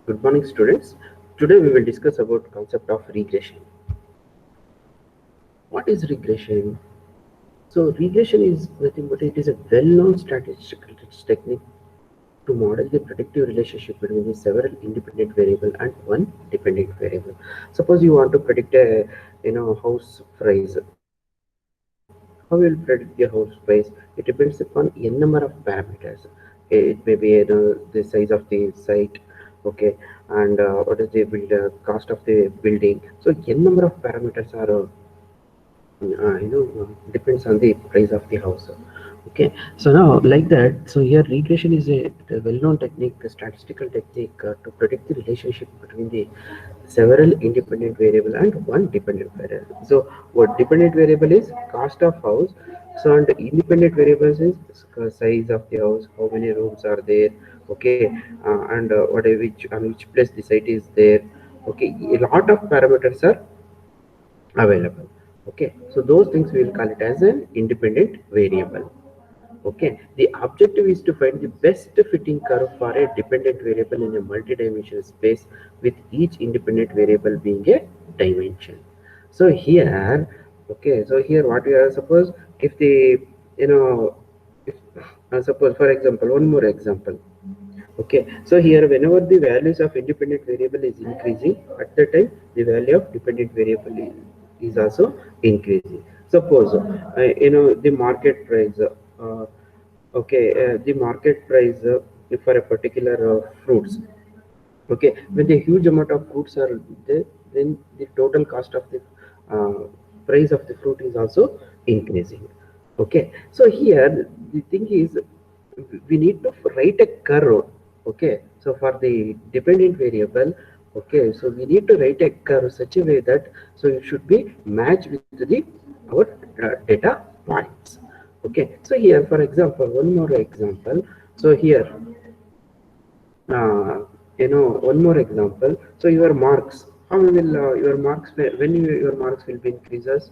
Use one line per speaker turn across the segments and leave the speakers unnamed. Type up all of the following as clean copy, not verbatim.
Good morning, students. Today we will discuss about concept of regression. What is regression? So regression is nothing but it is a well-known statistical technique to model the predictive relationship between the several independent variable and one dependent variable. Suppose you want to predict a house price. How will you predict the house price? It depends upon n number of parameters. It may be the size of the site, okay, and what is the cost of the building. So n number of parameters are depends on the price of the house. Okay, so now like that, so here regression is a well-known technique, a statistical technique to predict the relationship between the several independent variable and one dependent variable. So what dependent variable is cost of house, so and independent variables is size of the house, how many rooms are there, okay, and what which on which place the site is there. Okay, a lot of parameters are available. Okay, so those things we will call it as an independent variable. Okay, the objective is to find the best fitting curve for a dependent variable in a multi-dimensional space with each independent variable being a dimension. So here, okay, so here what we are, suppose if the you know if suppose for example, one more example. Okay, so here whenever the values of independent variable is increasing, at the time the value of dependent variable is also increasing. Suppose the market price, okay, the market price for a particular fruits. Okay, when the huge amount of fruits are there, then the total cost of the uh, price of the fruit is also increasing. Okay, so here the thing is we need to write a curve. Okay, so for the dependent variable, okay, so we need to write a curve such a way that so it should be matched with the our data points. Okay, so here for example, one more example. So here one more example. So your marks, how will your marks, when your marks will be increases?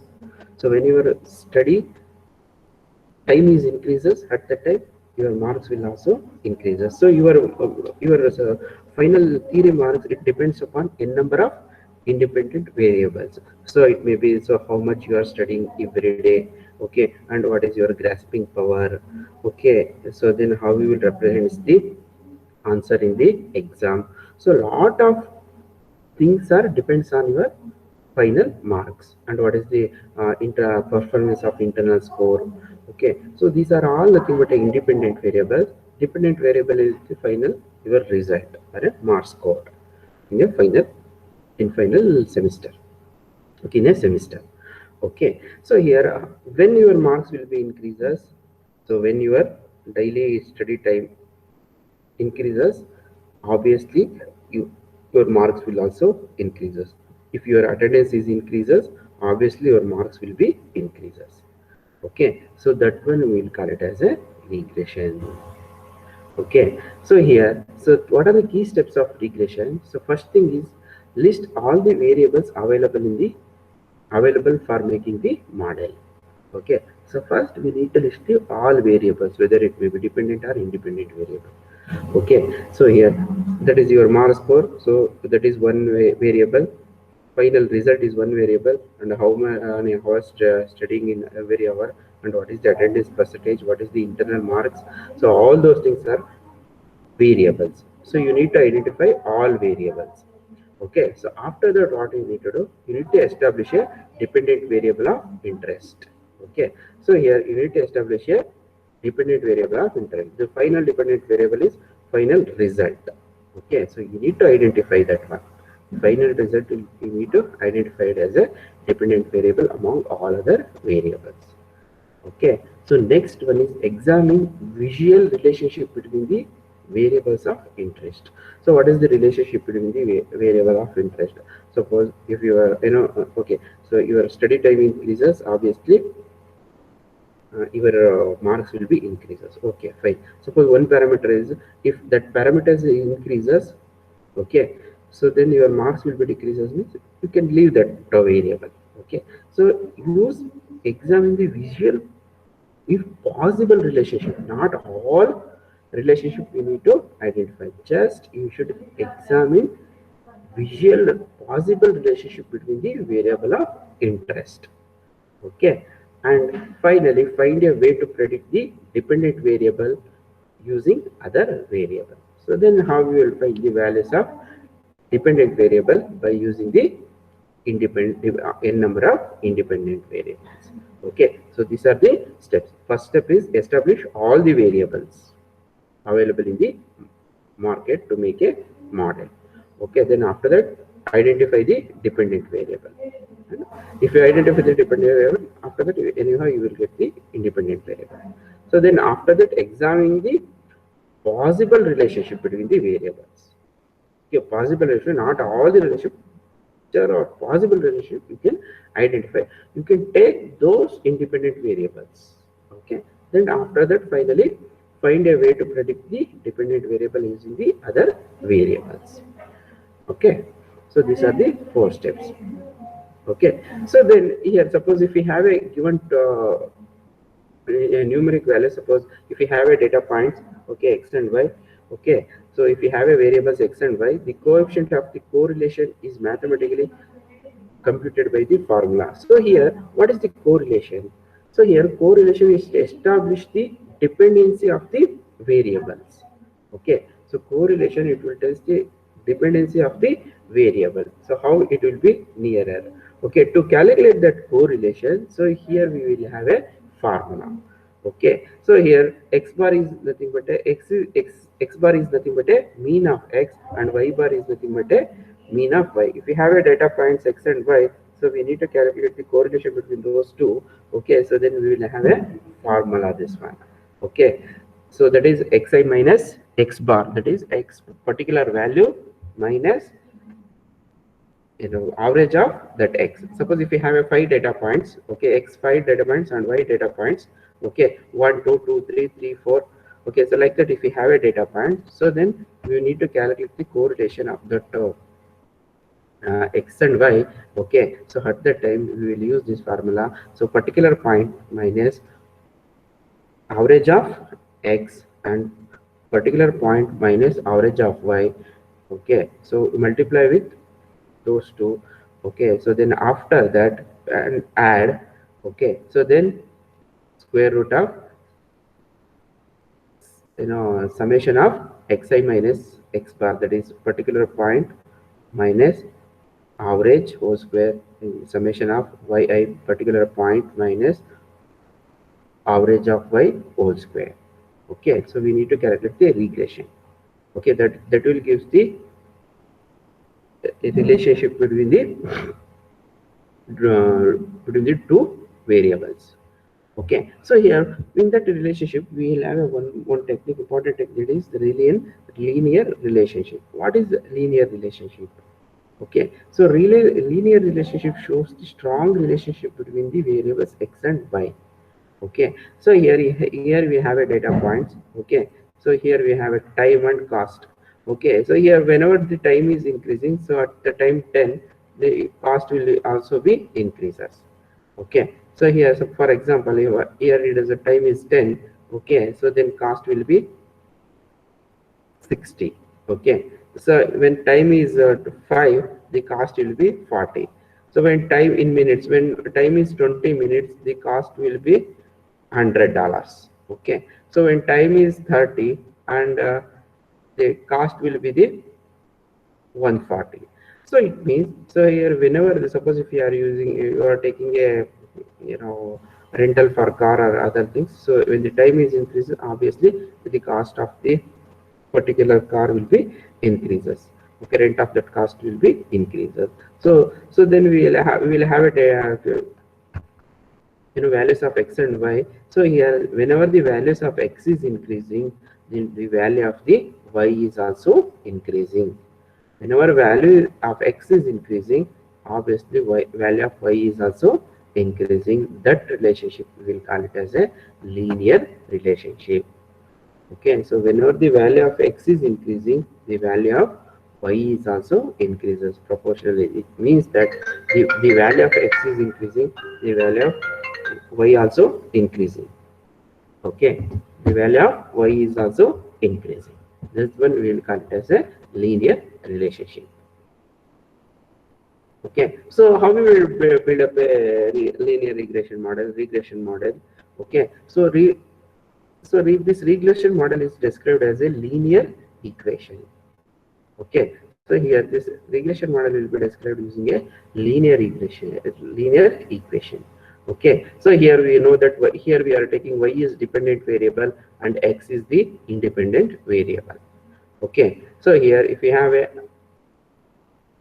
So when your study time is increases, at that time your marks will also increases. So your final theory marks, it depends upon n number of independent variables. So it may be, so how much you are studying every day, okay, and what is your grasping power, okay, so then how you will represent the answer in the exam. So lot of things are depends on your final marks and what is the performance of internal score. Okay, so these are all nothing but independent variables. Dependent variable is the final your result or a mark score in a final semester. Okay, in a semester. Okay, so here when your marks will be increases, so when your daily study time increases, obviously you, your marks will also increases. If your attendance is increases, obviously your marks will be increases. Okay, so that one we will call it as a regression. Okay, so here, so what are the key steps of regression? So first thing is list all the variables available for making the model. Okay, so first we need to list the all variables, whether it may be dependent or independent variable. Okay, so here that is your mark score, so that is one variable. Final result is one variable, and how many hours studying in every hour, and what is the attendance percentage, what is the internal marks. So all those things are variables, so you need to identify all variables. Okay, so after that what you need to do, you need to establish a dependent variable of interest. Okay, so here you need to establish a dependent variable of interest. The final dependent variable is final result. Okay, so you need to identify that one. Final result, you need to identify it as a dependent variable among all other variables. Okay, so next one is examine visual relationship between the variables of interest. So what is the relationship between the variable of interest? Suppose if you are okay, so your study time increases, obviously your marks will be increases. Okay, fine. Suppose one parameter is, if that parameter increases, okay, so then your marks will be decreases, means you can leave that variable. Okay, so use examine the visual if possible relationship, not all relationship you need to identify. Just you should examine visual possible relationship between the variable of interest. Okay, and finally find a way to predict the dependent variable using other variable. So then how we will find the values of dependent variable? By using the independent n number of independent variables. Okay, so these are the steps. First step is establish all the variables available in the market to make a model. Okay, then after that identify the dependent variable. And if you identify the dependent variable, after that anyhow you will get the independent variable. So then after that examining the possible relationship between the variables. Okay, possible relationship, not all the relationship, there are possible relationship you can identify. You can take those independent variables. Okay, then after that finally find a way to predict the dependent variable using the other variables. Okay, so these are the 4 steps. Okay, so then here suppose if we have a given a numeric value, suppose if we have a data points, okay, x and y. Okay, so if we have a variables x and y, the coefficient of the correlation is mathematically computed by the formula. So here, what is the correlation? So here, correlation is to establish the dependency of the variables. Okay, so correlation, it will test the dependency of the variable. So how it will be nearer? Okay, to calculate that correlation, so here we will have a formula. Okay, so here x bar is nothing but a x bar is nothing but a mean of x, and y bar is nothing but a mean of y. If we have a data points x and y, so we need to calculate the correlation between those two. Okay, so then we will have a formula, this one. Okay, so that is xi minus x bar, that is x particular value minus average of that x. Suppose if we have a 5 data points, okay, x 5 data points and y data points, okay, 1 2 2 3 3 4. Okay, so like that if we have a data point, so then we need to calculate the correlation of that x and y. Okay, so at that time we will use this formula. So particular point minus average of x and particular point minus average of y. Okay, so multiply with those two. Okay, so then after that and add. Okay, so then square root of summation of xi minus x bar, that is particular point minus average whole square summation of yi particular point minus average of y whole square. Okay, so we need to calculate the regression. Okay, that will give the relationship between the two variables. Okay, so here in that relationship we will have a one technique, important technique, is the linear relationship. What is the linear relationship? Okay, so really linear relationship shows the strong relationship between the variables x and y. Okay, so here we have a data points. Okay, so here we have a time and cost. Okay, so here whenever the time is increasing, so at the time 10 the cost will also be increases. Okay, so here, so for example, here it is a time is 10. Okay, so then cost will be 60. Okay, so when time is 5, the cost will be 40. So when time in minutes, when time is 20 minutes, the cost will be $100. Okay, so when time is 30 and the cost will be the 140. So it means, so here whenever, suppose if you are using, you are taking a rental for car or other things, so when the time is increased, obviously the cost of the particular car will be increases. Okay, rent of that cost will be increases. So then we will have a values of x and y. So here whenever the values of x is increasing, then the value of the y is also increasing. Whenever value of x is increasing, obviously value of y is also increasing. That relationship we will call it as a linear relationship. Okay, so whenever the value of x is increasing, the value of y is also increases proportionally. It means that the value of x is increasing, the value of y also increasing. Okay, the value of y is also increasing. This one we will call it as a linear relationship. Okay, so how we will build up a linear regression model? Okay, so this regression model is described as a linear equation. Okay, so here this regression model will be described using a linear equation. Okay, so here we know that here we are taking y is dependent variable and x is the independent variable. Okay, so here if we have a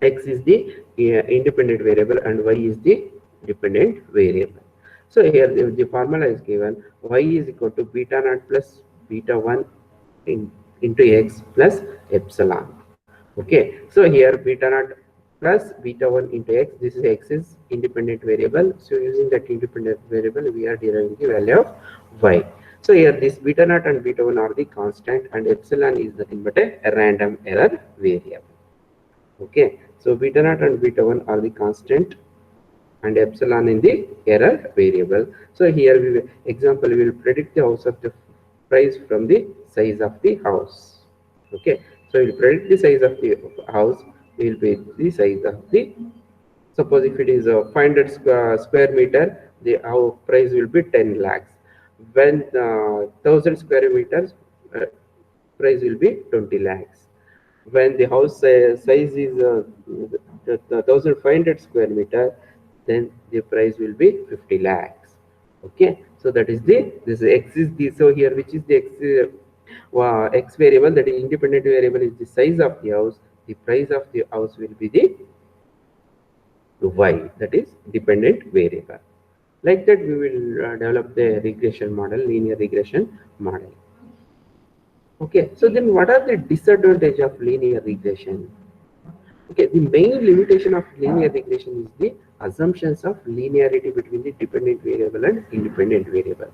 x is the independent variable and y is the dependent variable. So here the formula is given: y is equal to beta naught plus beta 1 into x plus epsilon. Okay, so here beta naught plus beta 1 into x, this is x is independent variable. So using that independent variable, we are deriving the value of y. So here this beta naught and beta 1 are the constant and epsilon is nothing but a random error variable. Okay, so beta naught and beta 1 are the constant and epsilon in the error variable. So here we will, example, we will predict the house of the price from the size of the house. Okay, so we will predict the size of the house, we will be the size of the, suppose if it is a 500 square meter, the our price will be 10 lakhs. When 1000 square meters, price will be 20 lakhs. When the house size is 1500 square meter, then the price will be 50 lakhs. Okay, so that is the, this x is the, so here which is the x variable, that is independent variable, is the size of the house. The price of the house will be the y, that is dependent variable. Like that we will develop the regression model, linear regression model. Okay, so then what are the disadvantages of linear regression? Okay, the main limitation of linear regression is the assumptions of linearity between the dependent variable and independent variable.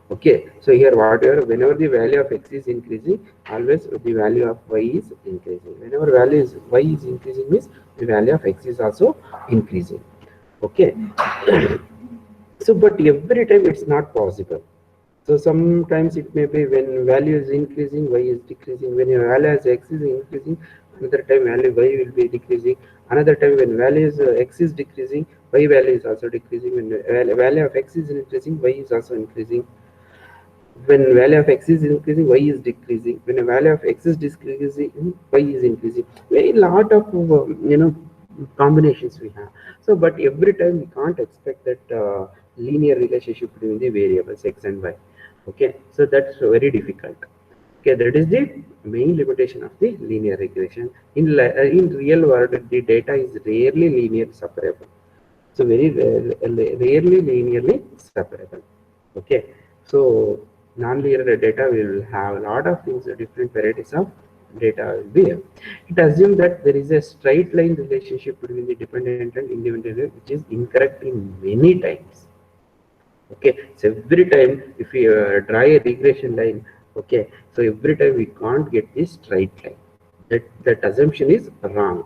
Okay, so here whatever, whenever the value of x is increasing, always the value of y is increasing. Whenever value is y is increasing, means the value of x is also increasing. Okay, so but every time it's not possible. So sometimes it may be when value is increasing, y is decreasing. When your value as x is increasing, another time value y will be decreasing. Another time when value is x is decreasing, y value is also decreasing. When value of x is increasing, y is also increasing. When value of x is increasing, y is decreasing. When a value of x is decreasing, y is increasing. Very lot of combinations we have. So but every time we can't expect that linear relationship between the variables x and y. Okay, so that's very difficult. Okay, that is the main limitation of the linear regression. In real world, the data is rarely linear separable. So very rarely linearly separable. Okay, so non-linear data will have a lot of things, different varieties of data will be here. It assumes that there is a straight line relationship between the dependent and independent, which is incorrect in many times. Okay, so every time if we draw a regression line, okay, so every time we can't get this straight line. That assumption is wrong.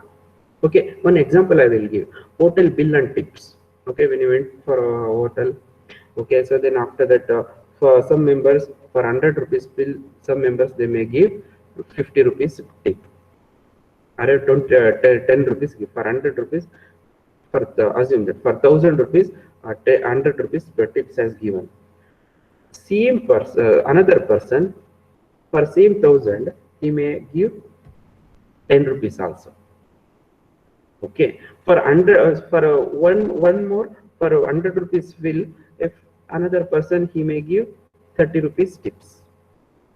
Okay, one example I will give: hotel bill and tips. Okay, when you went for a hotel, okay, so then after that, for some members, for 100 rupees bill, some members they may give 50 rupees tip, or 10 rupees give for 100 rupees. For the, assume that for 1000 rupees, 100 rupees per tips has given. Same person, another person, for same 1000, he may give 10 rupees also. Okay, for one more, for 100 rupees bill, if another person, he may give 30 rupees tips.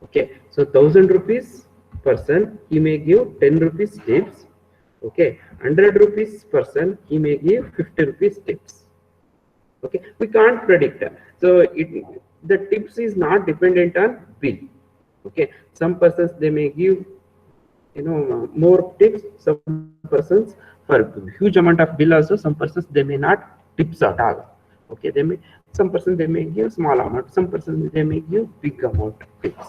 Okay, so 1000 rupees person, he may give 10 rupees tips. Okay, 100 rupees person, he may give 50 rupees tips. Okay, we can't predict that. So the tips is not dependent on bill. Okay, some persons they may give more tips, some persons for huge amount of bill also, some persons they may not tips at all. Okay, they may, some persons they may give small amount, some persons they may give big amount of tips.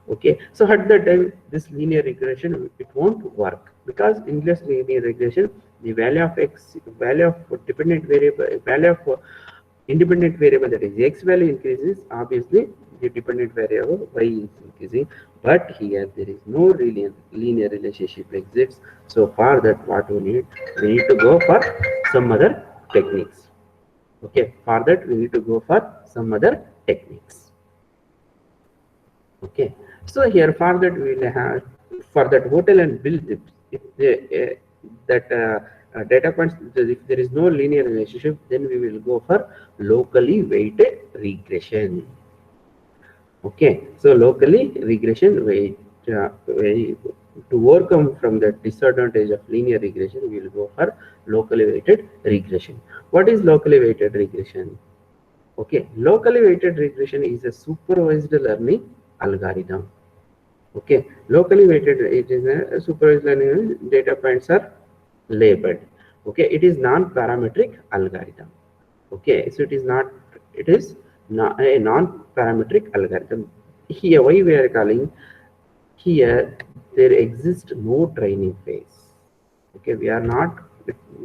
Okay, so at that time this linear regression, it won't work, because in this linear regression, the value of x, value of dependent variable, value of independent variable, that is x value increases, obviously the dependent variable y is increasing, but here there is no linear relationship exists. So for that, what we need to go for some other techniques. Okay, for that we need to go for some other techniques. Okay, so here for that we will have, for that hotel and bill tips, if they, that data points, if there is no linear relationship, then we will go for locally weighted regression. Okay, so locally regression to overcome from the disadvantage of linear regression, we will go for locally weighted regression. What is locally weighted regression? Okay, locally weighted regression is a supervised learning algorithm. Okay, locally weighted, it is a supervised learning, data points are labeled. Okay, it is non-parametric algorithm. Okay, so it is not a non-parametric algorithm. Here, why we are calling, here there exists no training phase. Okay, we are not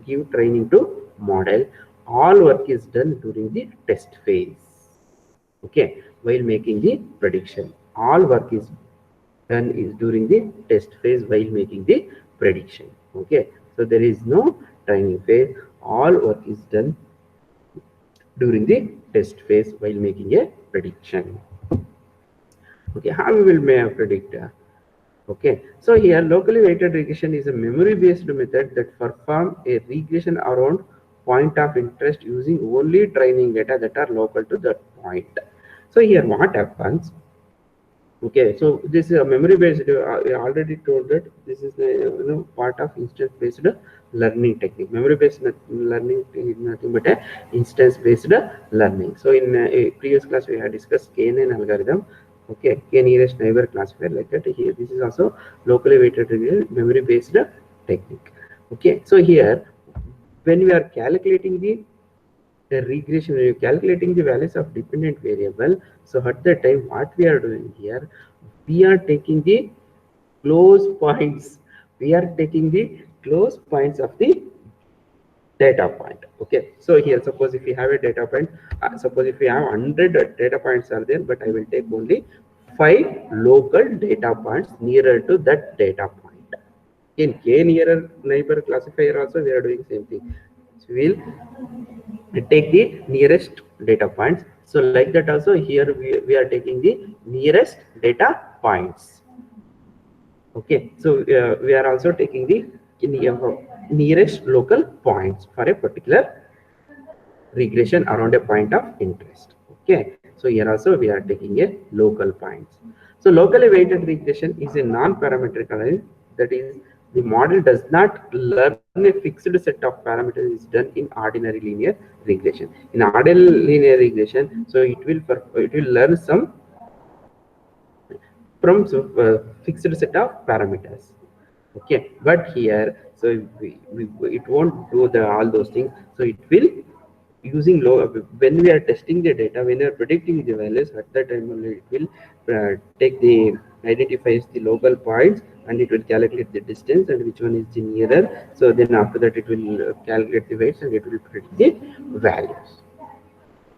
give training to model. All work is done during the test phase. Okay, while making the prediction, all work is done is during the test phase while making the prediction. Okay, so there is no training phase. All work is done during the test phase while making a prediction. Okay, how we will make a predictor? Okay, so here locally weighted regression is a memory-based method that perform a regression around point of interest using only training data that are local to that point. So here what happens? Okay, so this is a memory based. I already told that this is the part of instance based learning technique. Memory based learning is nothing but a instance based learning. So in a previous class we had discussed KNN algorithm. Okay, k nearest neighbor classifier, like that. Here this is also locally weighted memory based technique. Okay, so here when we are calculating the regression, we are calculating the values of dependent variable. So at that time, what we are doing here, we are taking the close points. We are taking the close points of the data point. Okay, so here suppose if we have a data point, suppose if we have 100 data points are there, but I will take only 5 local data points nearer to that data point. In k nearer neighbor classifier also we are doing same thing. So we'll take the nearest data points. So like that also here we are taking the nearest data points. Okay, so we are also taking the nearest local points for a particular regression around a point of interest. Okay, so here also we are taking a local points. So locally weighted regression is a non-parametric analysis, that is the model does not learn a fixed set of parameters is done in ordinary linear regression. In ordinary linear regression, so it will learn some from fixed set of parameters. Okay, but here so it won't do all those things. So it will using low, when we are testing the data, when we are predicting the values, at that time only it will take the identifies the local points, and it will calculate the distance and which one is the nearer. So then after that it will calculate the weights and it will predict the values.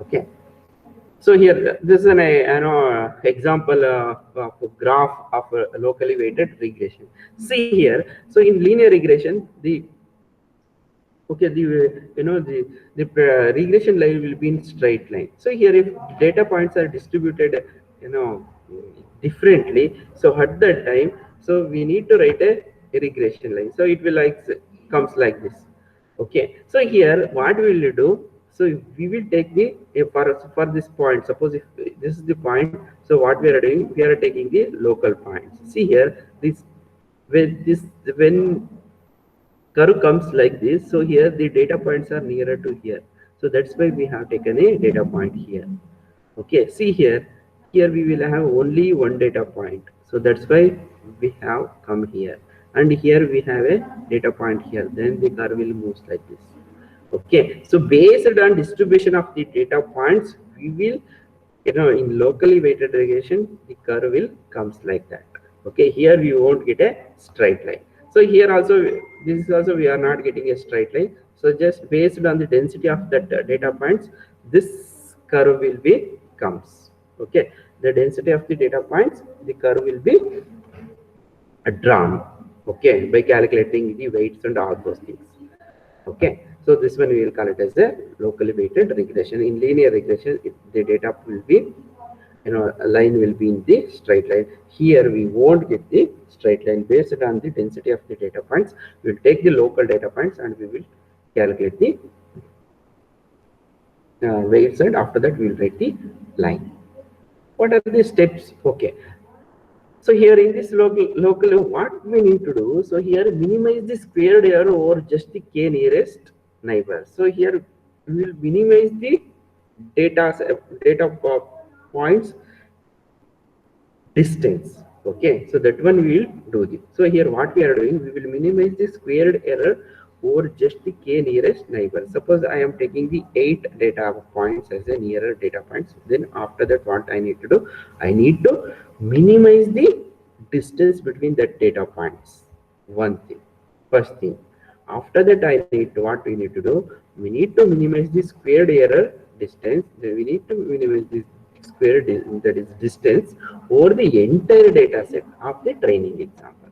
Okay, so here this is an example of a graph of a locally weighted regression. See here, so in linear regression, the okay, the regression line will be in straight line. So here if data points are distributed differently, so at that time, so we need to write a regression line. So it will like comes like this. Okay, so here what we will do, so we will take the for this point, suppose if this is the point, so what we are doing, we are taking the local points. See here, when curve comes like this, so here the data points are nearer to here, so that's why we have taken a data point here. Okay, see here we will have only one data point, so that's why we have come here, and here we have a data point here, then the curve will move like this. Okay, so based on distribution of the data points, we will in locally weighted regression the curve will comes like that. Okay, here we won't get a straight line. So here also, this is also we are not getting a straight line. So just based on the density of that data points, this curve will be comes. Okay, the density of the data points, the curve will be drawn, okay, by calculating the weights and all those things. Okay, so this one we will call it as a locally weighted regression. In linear regression, the data will be, a line will be in the straight line. Here we won't get the straight line. Based on the density of the data points, we will take the local data points and we will calculate the weights, and after that we will write the line. What are the steps? Okay, so here in this local, what we need to do? So here minimize the squared error over just the k nearest neighbor. So here we will minimize the data points distance. Okay, so that one we will do this. So here what we are doing, we will minimize the squared error over just the k nearest neighbor. Suppose I am taking the 8 data points as a nearer data points. Then after that, what I need to do? I need to minimize the distance between that data points. One thing, first thing. After that, I need to, what we need to do? We need to minimize the squared error distance. Then we need to minimize the that is distance over the entire data set of the training example.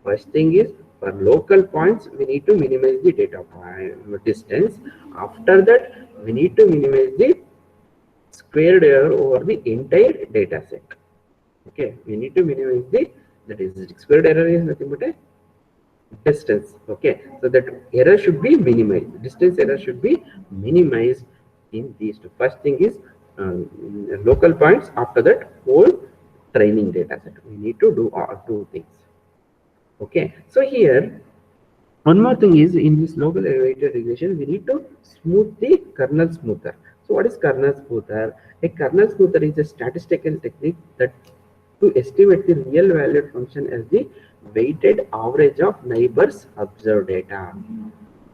First thing is, for local points, we need to minimize the data point distance. After that, we need to minimize the squared error over the entire data set. Okay, we need to minimize the, that is squared error is nothing but a distance. Okay, so that error should be minimized. Distance error should be minimized in these two. First thing is local points. After that, whole training data set. We need to do all two things. Okay, so here one more thing is, in this local weighted regression, we need to smooth the kernel smoother. So what is kernel smoother? A kernel smoother is a statistical technique that to estimate the real valued function as the weighted average of neighbors observed data.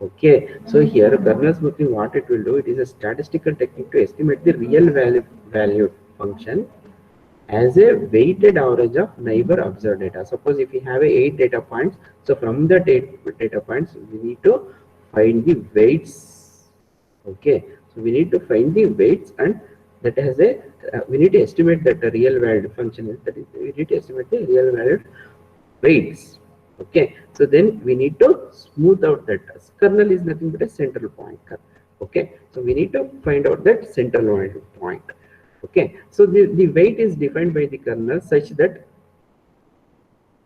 Okay, so here kernel smoothing, what it will do, it is a statistical technique to estimate the real valued function as a weighted average of neighbor observed data. Suppose if we have 8 data points, so from the 8 data points, we need to find the weights. Okay, so we need to find the weights, and that has a we need to estimate that the real valued function is, that is, we need to estimate the real valued weights. Okay, so then we need to smooth out that. Kernel is nothing but a central point. Okay, so we need to find out that central point. Okay, so the weight is defined by the kernel such that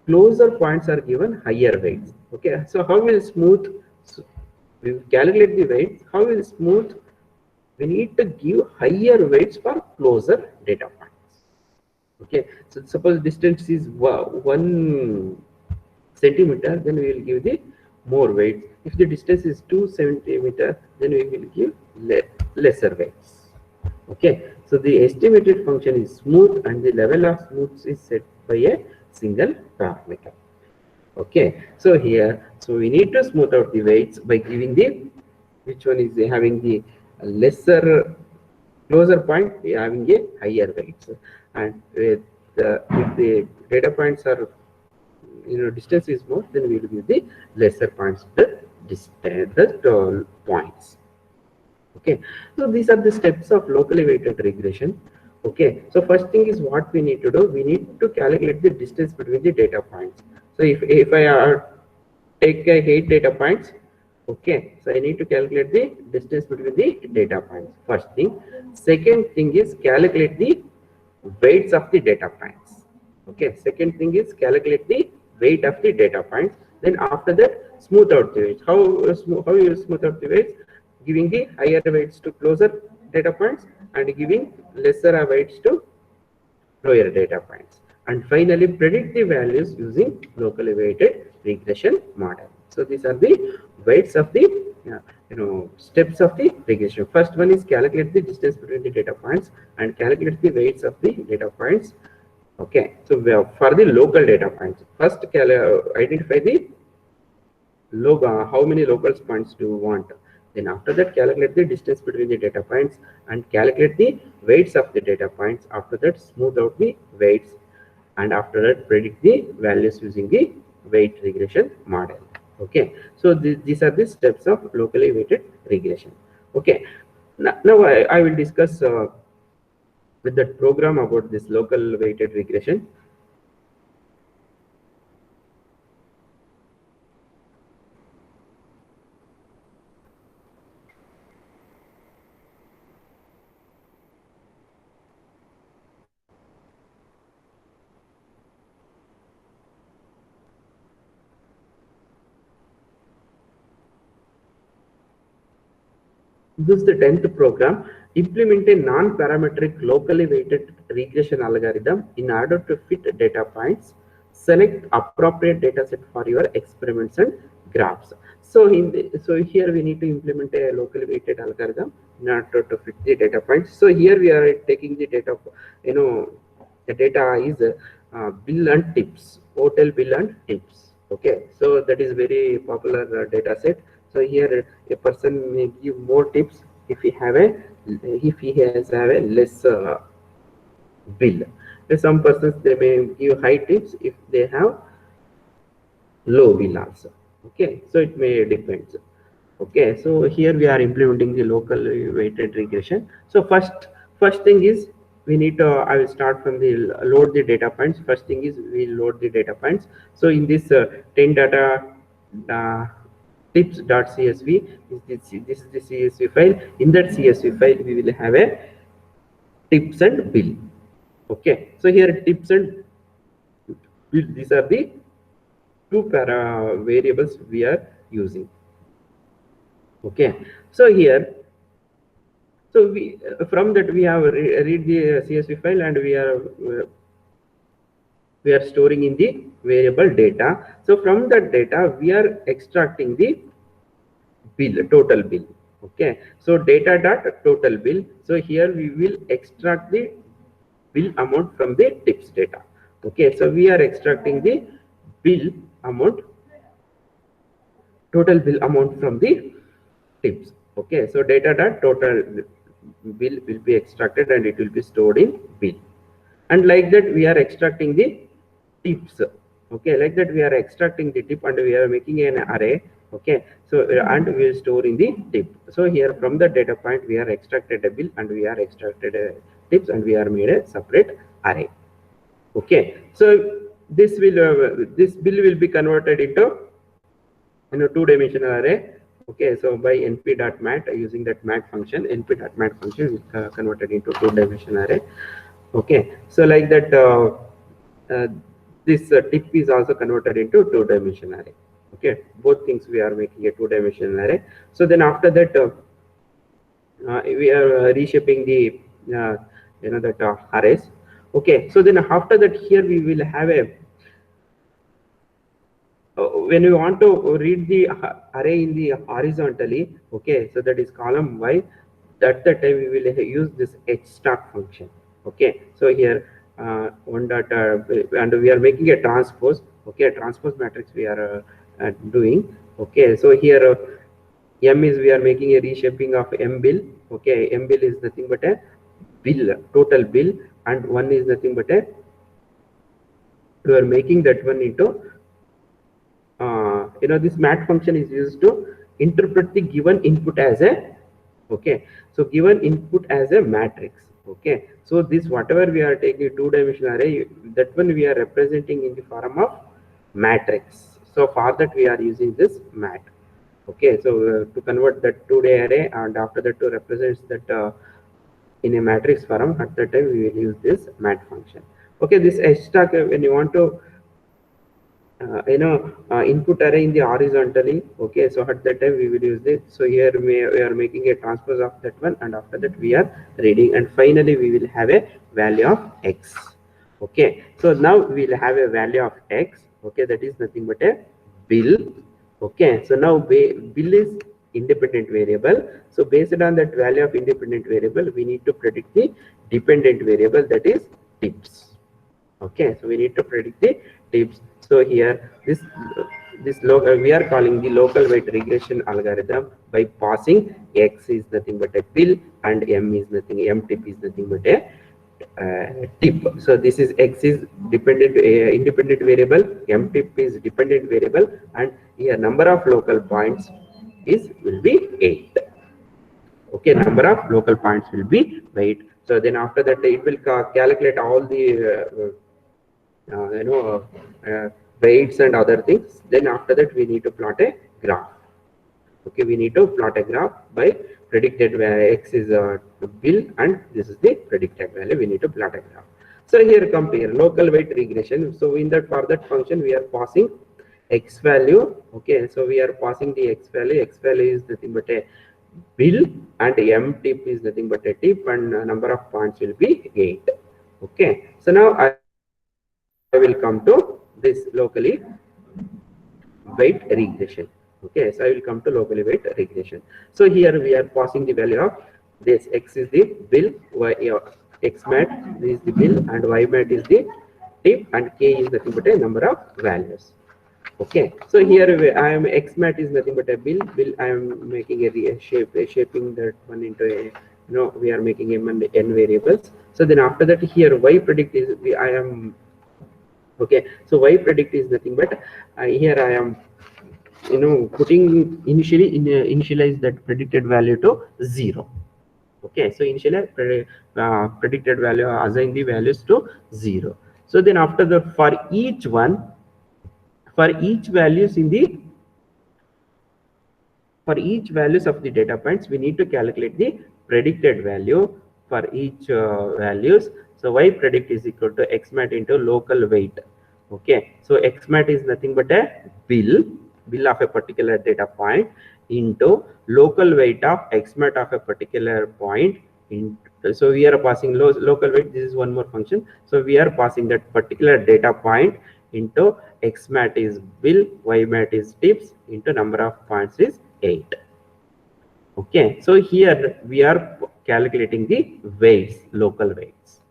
closer points are given higher weights. Okay, so how will smooth? So we calculate the weights. How will smooth? We need to give higher weights for closer data points. Okay, so suppose distance is 1 centimeter, then we will give the more weights. If the distance is 2 centimeter, then we will give lesser weights. Okay, so the estimated function is smooth, and the level of smooth is set by a single parameter. Okay, so here, so we need to smooth out the weights by giving the, which one is having the lesser closer point, we are having a higher weights, and with if the data points are, distance is more, then we will give the lesser points the distance, the points. Okay, so these are the steps of locally weighted regression. Okay, so first thing is, what we need to do, we need to calculate the distance between the data points. So if I take 8 data points, okay, so I need to calculate the distance between the data points, first thing. Second thing is calculate the weights of the data points. Okay, second thing is calculate the weight of the data points. Then after that, smooth out the weights. How you smooth out the weights? Giving the higher weights to closer data points and giving lesser weights to lower data points. And finally, predict the values using locally weighted regression model. So these are the weights of the steps of the regression. First one is calculate the distance between the data points and calculate the weights of the data points. Okay, so for the local data points, first identify the how many local points do you want. Then after that, calculate the distance between the data points and calculate the weights of the data points. After that, smooth out the weights, and after that, predict the values using the weight regression model. Okay, so these are the steps of locally weighted regression. Okay, now I will discuss with that program about this local weighted regression. This is the 10th program. Implement a non-parametric locally weighted regression algorithm in order to fit data points. Select appropriate data set for your experiments and graphs. So so here we need to implement a locally weighted algorithm in order to fit the data points. So here we are taking the data, the data is bill and tips, hotel bill and tips. Okay, so that is very popular data set. So here a person may give more tips if he has have a less bill. Some persons they may give high tips if they have low bill also. Okay, so it may depends. Okay, so here we are implementing the local weighted regression. So first thing is we need to I will start from the load the data points. First thing is we load the data points. So in this 10 data uh, tips.csv this is the csv file. In that csv file we will have a tips and bill. Okay, so here tips and bill, these are the two para variables we are using. Okay, so here, so we from that we have read the csv file, and we are storing in the variable data. So from that data we are extracting the bill, total bill. Okay, so data dot total bill. So here we will extract the bill amount from the tips data. Okay, so we are extracting the bill amount, total bill amount from the tips. Okay, so data dot total bill will be extracted and it will be stored in bill. And like that we are extracting the tips. Okay, like that we are extracting the tip and we are making an array. Okay, so and we will store in the tip. So here from the data point we are extracted a bill and we are extracted a tips and we are made a separate array. Okay, so this bill will be converted into two-dimensional array. Okay, so by np.mat, using that mat function, np.mat function converted into two-dimensional array. Okay, so like that this tip is also converted into two-dimensional array. Okay, both things we are making a two-dimensional array. So then after that we are reshaping the that arrays. Okay, so then after that here we will have a when we want to read the array in the horizontally. Okay, so that is column y. At that time we will use this hstat function. Okay, so here one data and we are making a transpose. Okay, a transpose matrix we are doing. Okay, so here m is we are making a reshaping of m bill. Okay, m bill is nothing but a bill, total bill, and one is nothing but a we are making that one into this mat function is used to interpret the given input as a okay, so given input as a matrix. Okay, so this whatever we are taking two-dimensional array, that one we are representing in the form of matrix. So for that we are using this mat. Okay, so to convert that two-day array and after that to represent that in a matrix form, at that time we will use this mat function. Okay, this hstat when you want to input array in the horizontally. Okay, so at that time we will use this. So here we are making a transpose of that one, and after that we are reading, and finally we will have a value of x. Okay, so now we will have a value of x. Okay, that is nothing but a bill. Okay, so now bill is independent variable. So based on that value of independent variable, we need to predict the dependent variable, that is tips. Okay, so we need to predict the tips. So here we are calling the local weight regression algorithm by passing x is nothing but a bill and m tip is nothing but a tip. So this is x is dependent independent variable, m tip is dependent variable, and here number of local points will be 8. Okay, number of local points will be 8. So then after that it will calculate all the weights and other things. Then after that we need to plot a graph. Okay, we need to plot a graph by predicted value. X is a bill and this is the predicted value. We need to plot a graph. So here come here local weight regression. So in that for that function we are passing x value. Okay, so we are passing the x value. X value is nothing but a bill and m tip is nothing but a tip, and number of points will be 8. Okay, so now I will come to this locally weight regression. Okay, so I will come to locally weight regression. So here we are passing the value of this. X is the bill, y x mat is the bill, and y mat is the tip, and k is nothing but a number of values. Okay, so here I am x mat is nothing but a bill. I am making a shaping that one into a, we are making m and n variables. So then after that here y predict is I am, okay, so y predict is nothing but here I am putting initialize that predicted value to 0. Okay, so initially predicted value, assign the values to 0. So then after that for each values in the for each values of the data points, we need to calculate the predicted value for each values. So y predict is equal to x mat into local weight. Okay, so x mat is nothing but a bill of a particular data point into local weight of x mat of a particular point. So we are passing local weight. This is one more function. So we are passing that particular data point into x mat is bill, y mat is tips, into number of points is 8. Okay, so here we are calculating the weights, local weights.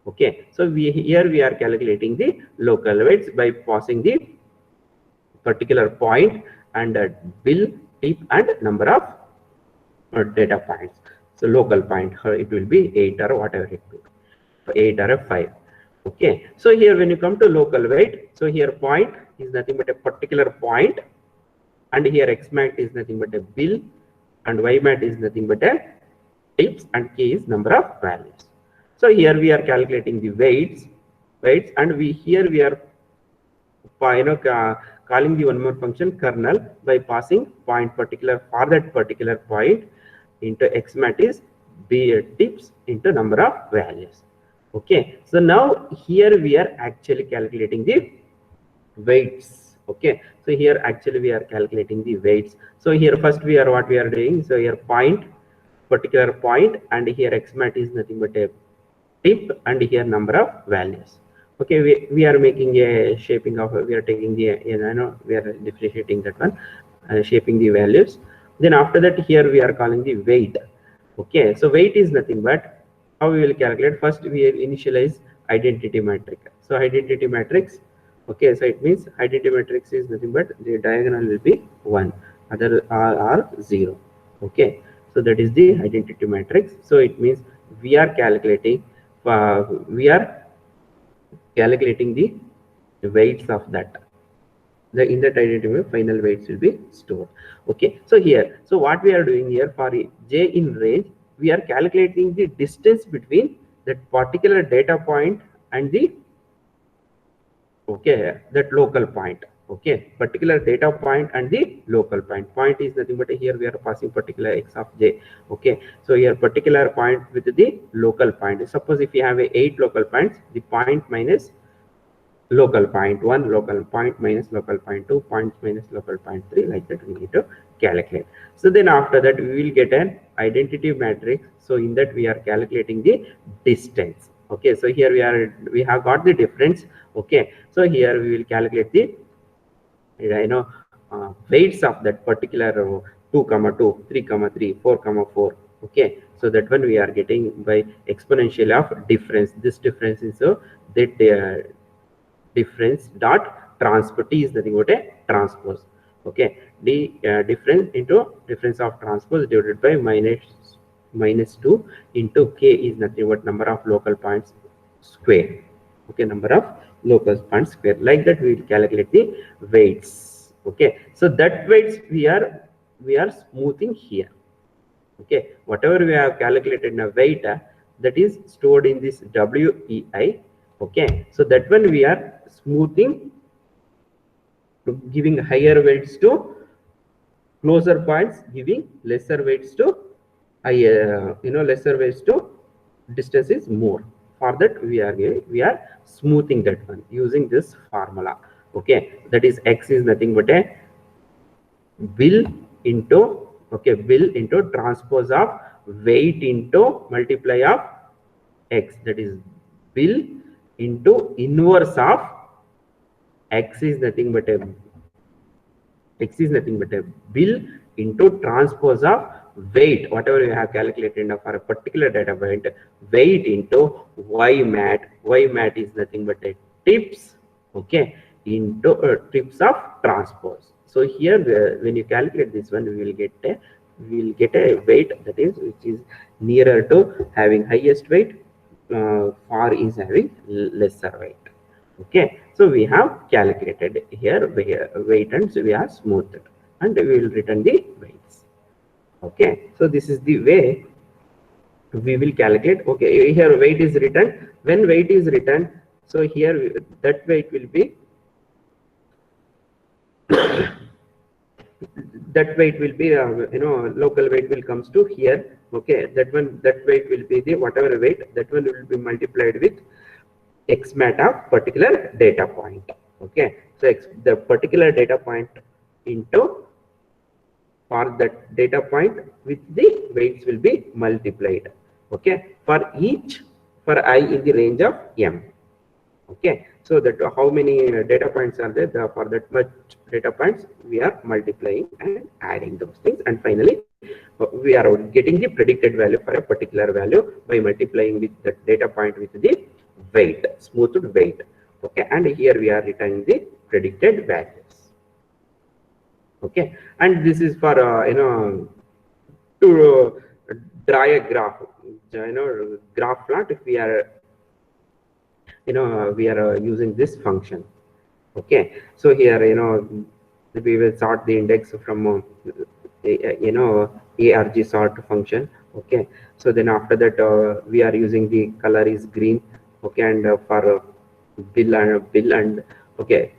Okay, so here we are calculating the local weights by passing the particular point and bill, tip, and number of data points. So local point, it will be 8 or whatever it will be, 8 or 5. Okay, so here when you come to local weight, so here point is nothing but a particular point, and here x mat is nothing but a bill, and y mat is nothing but a tips, and k is number of values. So here we are calculating the weights, and here we are calling the one more function kernel by passing point particular for that particular point into x mat is b tips into number of values. Okay, so now here we are actually calculating the weights. Okay, so here actually we are calculating the weights. So here first what we are doing, so here particular point, and here x mat is nothing but a tip, and here number of values. Okay, we are making a shaping of, we are taking the we are differentiating that one, shaping the values. Then after that here we are calling the weight. Okay, so weight is nothing but how we will calculate. First we will initialize identity matrix. So identity matrix, okay, so it means identity matrix is nothing but the diagonal will be 1, other are 0. Okay, so that is the identity matrix. So it means we are calculating the weights of that. In that identity final weights will be stored. Okay, so here, so what we are doing here for j in range, we are calculating the distance between that particular data point and the that local point. Okay, particular data point and the local point is nothing but here we are passing particular x of j. Okay, so here particular point with the local point. Suppose if you have 8 local points, the point minus local point 1, local point minus local point 2, points minus local point 3, like that we need to calculate. So then after that we will get an identity matrix. So in that we are calculating the distance. Okay, so here we have got the difference. Okay, so here we will calculate the weights of that particular 2 comma 2, 3 comma 3, 4 comma 4. Okay, so that one we are getting by exponential of difference. This difference is that difference dot transpose. T is nothing but a transpose. Okay, difference into difference of transpose divided by minus 2 into k is nothing but number of local points square. Okay, number of local points square. Like that we will calculate the weights. Okay, so that weights we are smoothing here. Okay, whatever we have calculated in a weight, that is stored in this WEI. Okay, so that one we are smoothing to giving higher weights to closer points, giving lesser weights to lesser weights to distance is more. For that we are smoothing that one using this formula. Okay, that is x is nothing but a will into, okay, will into transpose of weight into multiply of x, that is will into inverse of x is nothing but a bill into transpose of weight, whatever you have calculated for a particular data point, weight into y mat. Y mat is nothing but a tips, okay, into tips of transpose. So here when you calculate this one, we will get a weight that is which is nearer to having highest weight, far is having lesser weight. Okay, so we have calculated here weight and so we have smoothed and we will return the weights. Okay, so this is the way we will calculate. Okay, here weight is written. When weight is written, so here that weight will be that weight will be local weight will comes to here. Okay, that weight will be the whatever weight, that one will be multiplied with x mat of particular data point. Okay, so the particular data point into for that data point with the weights will be multiplied. Okay, for each, for I in the range of m. Okay, so that how many data points are there, for that much data points we are multiplying and adding those things, and finally we are getting the predicted value for a particular value by multiplying with the data point with the weight, smoothed weight. Okay, and here we are returning the predicted values. Okay, and this is for to draw a graph, graph plot. If we are we are using this function. Okay, so here we will sort the index from arg sort function. Okay, so then after that we are using the color is green. Okay, and for bill and okay,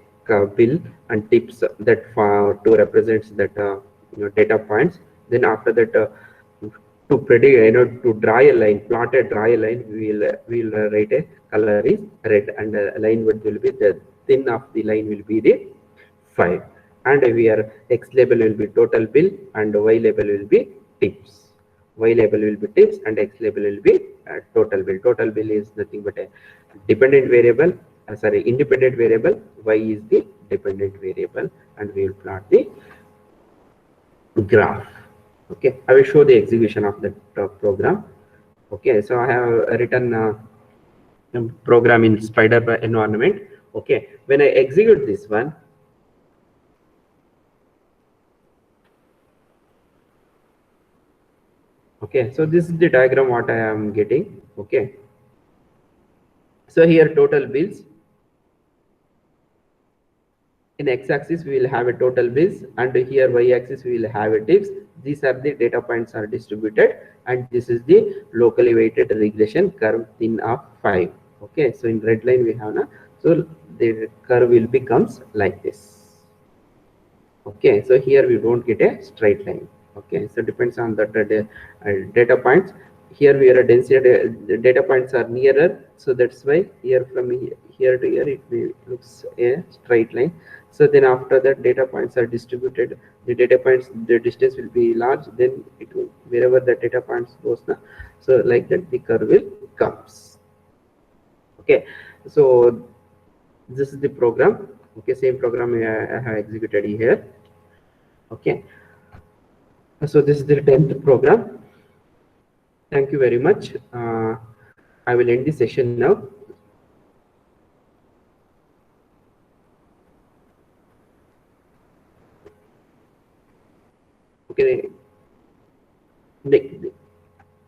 bill and tips that for to represents that data points. Then after that to predict, to draw a line, plot a draw a line, we will write a color is red, and line width will be the thin of the line will be the 5, and we are x label will be total bill and y label will be tips. Y label will be tips and x label will be total bill. Total bill is nothing but a dependent variable, sorry, independent variable. Y is the dependent variable, and we will plot the graph. Okay, I will show the execution of the program. Okay, so I have written program in spider environment. Okay, when I execute this one, okay, so this is the diagram what I am getting. Okay, so here total bills. In x-axis we will have a total bills, and here y-axis we will have a tips. These are the data points are distributed, and this is the locally weighted regression curve thin of 5. Okay, so in red line we have now, so the curve will becomes like this. Okay, so here we don't get a straight line. Okay, so depends on the data points. Here we are a density, the data points are nearer, so that's why here from here to here it looks a straight line. So then after that data points are distributed, the data points, the distance will be large, then it will wherever the data points goes now, so like that the curve will comes. Okay, so this is the program. Okay, same program I have executed here. Okay, so this is the 10th program. Thank you very much. I will end the session now. Okay,